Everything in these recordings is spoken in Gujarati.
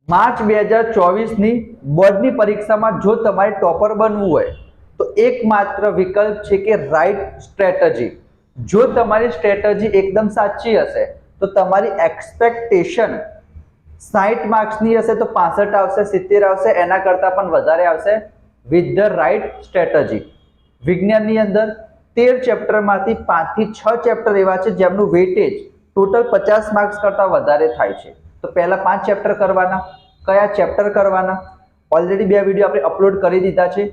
માર્ચ 2024ની બોર્ડની પરીક્ષામાં જો તમારે ટોપર બનવું હોય તો એકમાત્ર વિકલ્પ છે કે રાઈટ સ્ટ્રેટેજી. જો તમારી સ્ટ્રેટેજી એકદમ સાચી હશે તો તમારી એક્સપેક્ટેશન 60 માર્ક્સની હશે તો 65 આવશે, 70 આવશે, એના કરતાં પણ વધારે આવશે વિથ ધ રાઈટ સ્ટ્રેટેજી. વિજ્ઞાનની અંદર 13 ચેપ્ટરમાંથી 5 થી 6 ચેપ્ટર એવા છે જેમનું વેઇટેજ ટોટલ 50 માર્ક્સ કરતાં વધારે થાય છે. તો પહેલા 5 ચેપ્ટર કરવાના. કયા ચેપ્ટર કરવાના? ઓલરેડી 2 વિડીયો આપણે અપલોડ કરી દીધા છે.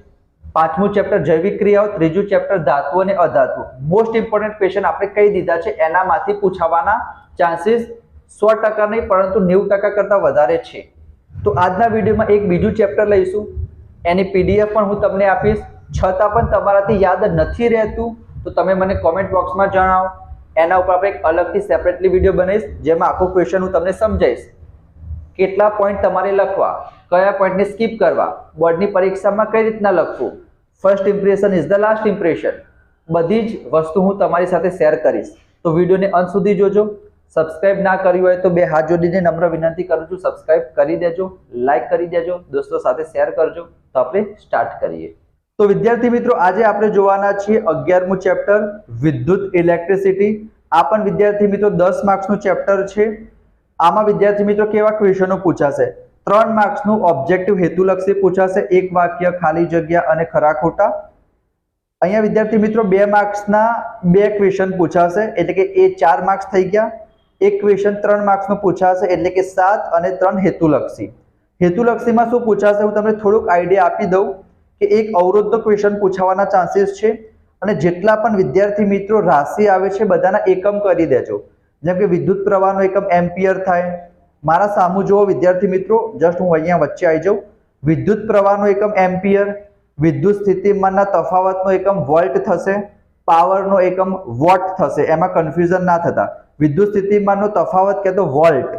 5મું ચેપ્ટર જૈવિક ક્રિયાઓ, 3જું ચેપ્ટર ધાતુ અને અધાતુ. મોસ્ટ ઇમ્પોર્ટન્ટ ક્વેશ્ચન આપણે કહી દીધા છે, એનામાંથી પૂછાવાના ચાન્સીસ 100% નહીં પરંતુ 90% કરતાં વધારે છે. તો આજના વિડીયોમાં એક બીજું ચેપ્ટર લઈશું, એની પીડીએફ પણ હું તમને આપીશ. છતાં પણ તમારાથી યાદ નથી રહેતું તો તમે મને કોમેન્ટ બોક્સમાં જણાવો. એના ઉપર આપણે એક અલગથી સેપરેટલી વિડીયો બનાવીશ જેમાં આખો ક્વેશ્ચન હું તમને સમજાવીશ. કેટલા પોઈન્ટ તમારે લખવા, કયા પોઈન્ટને સ્કીપ કરવા, બોર્ડની પરીક્ષામાં કઈ રીતના લખવું, first impression is the last impression, બધી જ વસ્તુ હું તમારી સાથે શેર કરીશ. તો વિડીયોને અંત સુધી જોજો. સબસ્ક્રાઇબ ના કર્યું હોય તો બે હાથ જોડીને નમ્ર વિનંતી કરું છું, સબસ્ક્રાઇબ કરી દેજો, લાઈક કરી દેજો, દોસ્તો સાથે શેર કરજો. તો આપણે સ્ટાર્ટ કરીએ. તો વિદ્યાર્થી મિત્રો, આજે આપણે જોવાના છીએ 11મું ચેપ્ટર વિદ્યુત ઇલેક્ટ્રિસિટી. આ પણ વિદ્યાર્થી મિત્રો 10 માર્ક્સનું ચેપ્ટર છે. આમાં વિદ્યાર્થી મિત્રો કેવા ક્વેશ્ચનો પૂછાશે? 3 માર્ક્સનું ઓબ્જેક્ટિવ હેતુલક્ષી પૂછાશે, એક વાક્ય, ખાલી જગ્યા અને ખરા ખોટા. અહીંયા વિદ્યાર્થી મિત્રો 2 માર્ક્સના 2 ક્વેશ્ચન પૂછાશે, એટલે કે એ 4 માર્ક્સ થઈ ગયા. એક ક્વેશ્ચન 3 માર્ક્સનું પૂછાશે, એટલે કે 7 અને 3 હેતુલક્ષી. હેતુલક્ષીમાં શું પૂછાશે હું તમને થોડુંક આઈડિયા આપી દઉં કે એક અવરોધનો ક્વેશ્ચન પૂછાવાના ચાન્સીસ છે. અને જેટલા પણ વિદ્યાર્થી મિત્રો રાશિ આવે છે બધાના એકમ કરી દેજો. જેમ કે વિદ્યુત પ્રવાહનો એકમ એમ્પિયર થાય. મારા સામુ જુઓ વિદ્યાર્થી મિત્રો, જસ્ટ હું અહીંયા વચ્ચે આવી જાઉં. વિદ્યુત પ્રવાહનો એકમ એમ્પિયર, વિદ્યુત સ્થિતિમાનના તફાવતનો એકમ વોલ્ટ થશે, પાવરનો એકમ વોટ થશે. એમાં કન્ફ્યુઝન ના થતા. વિદ્યુત સ્થિતિમાનનો તફાવત કહેતો વોલ્ટ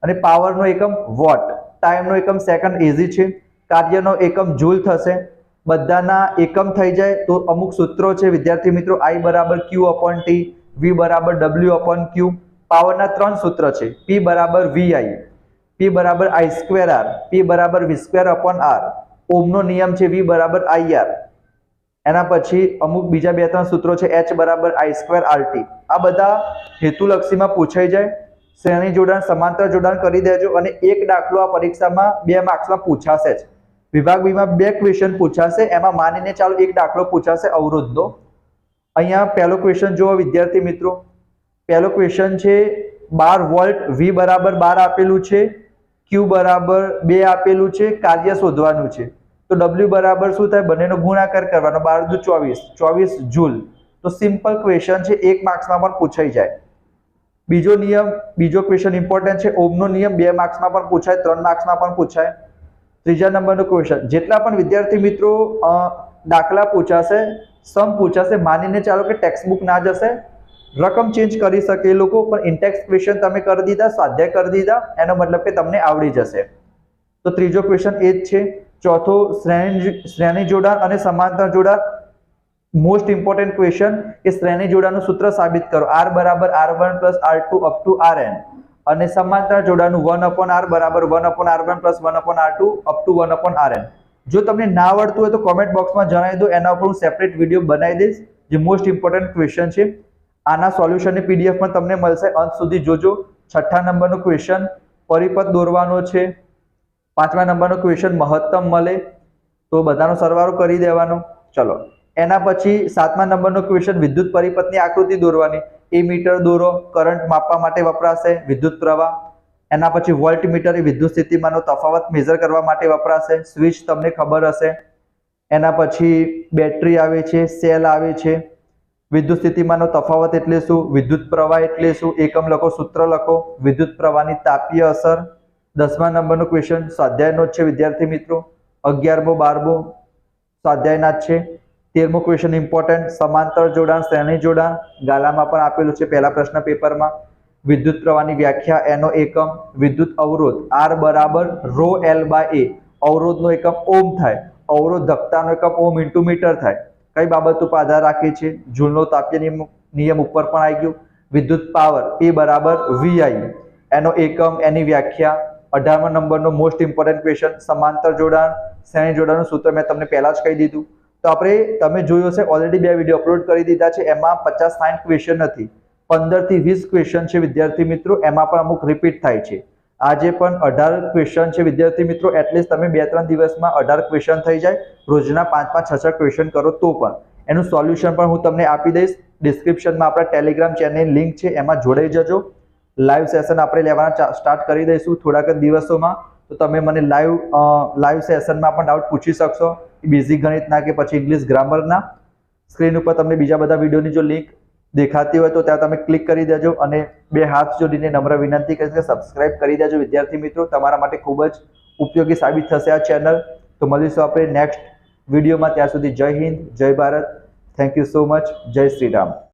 અને પાવરનો એકમ વોટ. ટાઈમનો એકમ સેકન્ડ ઇઝી છે. કાર્યનો એકમ જૂલ થશે. બધાના એકમ થઈ જાય તો અમુક સૂત્રો છે વિદ્યાર્થી મિત્રો, I બરાબર Q અપોન T, V બરાબર W અપોન Q. પાવરના 3 સૂત્ર છે, P બરાબર VI, P બરાબર I સ્ક્વેર R, P બરાબર V સ્ક્વેર અપોન R. ઓમનો નિયમ છે V બરાબર IR. એના પછી અમુક બીજા 2-3 સૂત્રો છે, H બરાબર I સ્ક્વેર RT. આ બધા હેતુલક્ષીમાં પૂછાઈ જાય. શ્રેણી જોડાણ, સમાંતર જોડાણ કરી દેજો. અને એક દાખલો આ પરીક્ષામાં 2 માર્ક્સમાં પૂછાશે જ. વિભાગ બીમાં 2 ક્વેશ્ચન પૂછાશે, એમાં માનીને ચાલો એક દાખલો પૂછાશે અવરોધનો. અહીંયા પહેલો ક્વેશ્ચન જુઓ વિદ્યાર્થી મિત્રો. પહેલો ક્વેશ્ચન છે 12 વોલ્ટ, V બરાબર 12 આપેલું છે, Q બરાબર 2 આપેલું છે, કાર્ય શોધવાનું છે. તો W બરાબર શું થાય? બંનેનો ગુણાકાર કરવાનો, 12 દુ 24, 24 જૂલ. તો સિમ્પલ ક્વેશ્ચન છે, 1 માર્ક્સમાં પણ પૂછાઈ જાય. બીજો નિયમ, બીજો ક્વેશ્ચન ઇમ્પોર્ટન્ટ છે, ઓમનો નિયમ 2 માર્ક્સમાં પણ પૂછાય, 3 માર્ક્સમાં પણ પૂછાય. ત્રીજા નંબરનો ક્વેશ્ચન, જેટલા પણ વિદ્યાર્થી મિત્રો દાખલા પૂછાશે, સમ પૂછાશે, માનીને ચાલો કે ટેક્સ્ટ બુક ના જશે, રકમ ચેન્જ કરી શકે એ લોકો, પણ ઇનટેક્સ ક્વેશ્ચન તમે કરી દીધા, સ્વાધ્યાય કરી દીધા, એનો મતલબ કે તમને આવડી જશે. તો ત્રીજો ક્વેશ્ચન એ જ છે. ચોથો શ્રેણી જોડાણ અને સમાંતર જોડાણ. મોસ્ટ ઇમ્પોર્ટન્ટ ક્વેશ્ચન કે શ્રેણી જોડાણનું સૂત્ર સાબિત કરો, R બરાબર R1 plus R2 up to Rn. અને સમાંતર જોડાણનું 1 અપોન R બરાબર 1 upon R1 plus 1 upon R2 up to 1 upon Rn. જો તમને ના આવડતું હોય તો કોમેન્ટ બોક્સમાં જણાવી દો, એના ઉપર હું સેપરેટ વિડીયો બનાવી દઈશ જે મોસ્ટ ઇમ્પોર્ટન્ટ ક્વેશ્ચન છે. આના સોલ્યુશનની પીડીએફ પણ તમને મળશે, અંત સુધી જોજો. 6થા નંબરનો ક્વેશ્ચન પરિપથ દોરવાનો છે. 5મા નંબરનો ક્વેશ્ચન મહત્તમ મળે તો બધાનો સરવાળો કરી દેવાનો. ચલો, એના પછી 7મા નંબરનો ક્વેશ્ચન વિદ્યુત પરિપથની આકૃતિ દોરવાની. એ મીટર દોરો, કરંટ માપવા માટે વપરાશે, વિદ્યુત પ્રવાહ. એના પછી વોલ્ટ મીટર એ વિદ્યુત સ્થિતિમાનનો તફાવત મેઝર કરવા માટે વપરાશે. સ્વિચ તમને ખબર હશે. એના પછી બેટરી આવે છે, સેલ આવે છે. વિદ્યુત સ્થિતિમાનનો તફાવત એટલે શું, વિદ્યુત પ્રવાહ એટલે શું, એકમ લખો, સૂત્ર લખો. વિદ્યુત પ્રવાહની તાપીય અસર. 10મા નંબરનો ક્વેશ્ચન સ્વાધ્યાયનો જ છે વિદ્યાર્થી મિત્રો. 11મો 12મો સ્વાધ્યાયના જ છે. 13મો ક્વેશ્ચન ઇમ્પોર્ટન્ટ, સમાંતર જોડાણ, શ્રેણી જોડાણ. ગાલામાં પણ આપેલું છે પહેલા પ્રશ્ન પેપરમાં. વિદ્યુત પ્રવાહની વ્યાખ્યા, એનો એકમ. વિદ્યુત અવરોધ R બરાબર ρ L બાય A. અવરોધનો એકમ ઓમ થાય, અવરોધકતાનો એકમ ઓમ ઇન્ટુ મીટર થાય. કઈ બાબત ઉપર આધાર રાખે છે? જૂલનો તાપ્ય નિયમ ઉપર પણ આવી ગયું. વિદ્યુત પાવર P બરાબર VI. એનો એકમ, એની વ્યાખ્યા. 18મા નંબરનો મોસ્ટ ઇમ્પોર્ટન્ટ ક્વેશ્ચન સમાંતર જોડાણ શ્રેણી જોડાણનું સૂત્ર મેં તમને પહેલા જ કહી દીધું. તો આપણે તમે જોયું હશે ઓલરેડી 2 વિડીયો અપલોડ કરી દીધા છે. એમાં 50-60 ક્વેશ્ચન નથી, 15 થી 20 ક્વેશ્ચન છે વિદ્યાર્થી મિત્રો. એમાં પણ અમુક રિપીટ થાય છે. આજે પણ 18 ક્વેશ્ચન છે વિદ્યાર્થી મિત્રો. એટલીસ્ટ તમે 2-3 દિવસમાં 18 ક્વેશ્ચન થઈ જાય. રોજના 5-5 6-6 ક્વેશ્ચન કરો તો પણ એનું સોલ્યુશન પણ હું તમને આપી દઈશ. ડિસ્ક્રિપ્શનમાં આપણા ટેલિગ્રામ ચેનલની લિંક છે, એમાં જોડાઈ જજો. લાઈવ સેશન આપણે લેવાના સ્ટાર્ટ કરી દઈશું થોડાક જ દિવસોમાં. તો તમે મને લાઈવ સેશનમાં પણ ડાઉટ પૂછી શકશો, બેઝિક ગણિતના કે પછી ઇંગ્લિશ ગ્રામરના. સ્ક્રીન ઉપર તમને બીજા બધા વિડીયોની જો લિંક દેખાતી હોય તો ત્યાં તમે ક્લિક કરી દેજો અને 2 હાથ જોડીને નમ્ર વિનંતી કરીશ કે સબસ્ક્રાઇબ કરી દેજો વિદ્યાર્થી મિત્રો. તમારા માટે ખૂબ જ ઉપયોગી સાબિત થશે આ ચેનલ. તો મળીશું આપણે નેક્સ્ટ વિડીયોમાં. ત્યાં સુધી જય હિન્દ, જય Bharat. Thank you so much. જય શ્રી રામ.